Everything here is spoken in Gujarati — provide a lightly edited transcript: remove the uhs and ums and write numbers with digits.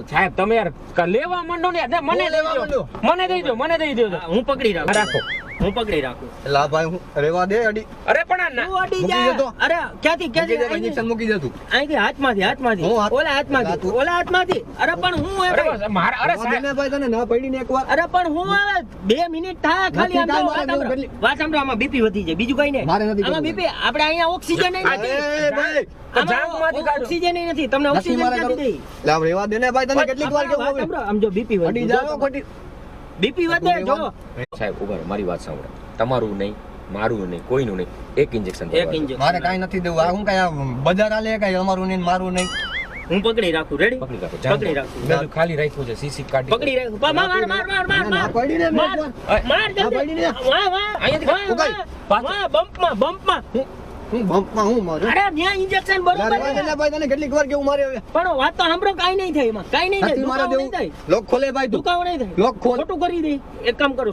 સાહેબ તમે યાર લેવા માંડો ને મને દઈ દો હું પકડી રાખો હું પકડી રાખું લા ભાઈ હું રેવા દે અડી અરે પણ તું અડી જા અરે ક્યાંથી ઇન્જેક્શન મૂકી દે તું અહીંથી હાથમાંથી ઓલા હાથમાંથી અરે પણ હું હવે અરે સાહેબ ભાઈ તને ના પડી ને એકવાર અરે પણ હું હવે 2 મિનિટ થાય ખાલી આમ તો વાત સાંભળો આમાં બીપી વધી જાય બીજું કઈ નહીં આમાં બીપી આપણે અહીંયા ઓક્સિજન નહીં ભાઈ જામમાંથી ઓક્સિજન નથી તમને ઓક્સિજન ક્યાંથી દે લા રેવા દે ને ભાઈ તને કેટલીક વાર કેવું સાંભળો આમ જો બીપી અડી વધી જાવ ખોટી બીપી વધે જો સાહેબ ઉભા રહો, મારી વાત સાંભળો. તમારું નહીં મારું નહીં કોઈનું નહીં એક ઇન્જેક્શન મારે કાઈ નથી દેવું આ હું કઈ બજાર આલે કઈ અમારું નહીં મારું નહીં હું પકડી રાખું રેડી પકડી રાખો પકડી રાખું મેં ખાલી રાખ્યું છે સીસી કાઢી પકડી રાખું માર ના પડી ને માર પડી ને બમ્પમાં હું બમ્પમાં હું મારું અરે ન્યા ઇન્જેક્શન બરોબર ભાઈ તને કેટલીક વાર કેવું મારે હવે પણ વાત તો સાંભળો કાઈ નહીં થાય એમાં કાઈ નહીં થાય નથી મારે દુખાવો નહીં દેવું થાય લોક ખોલે ભાઈ તું દુખાવો નહીં થાય લોક ખોલ ખોટું કરી દે એક કામ કરો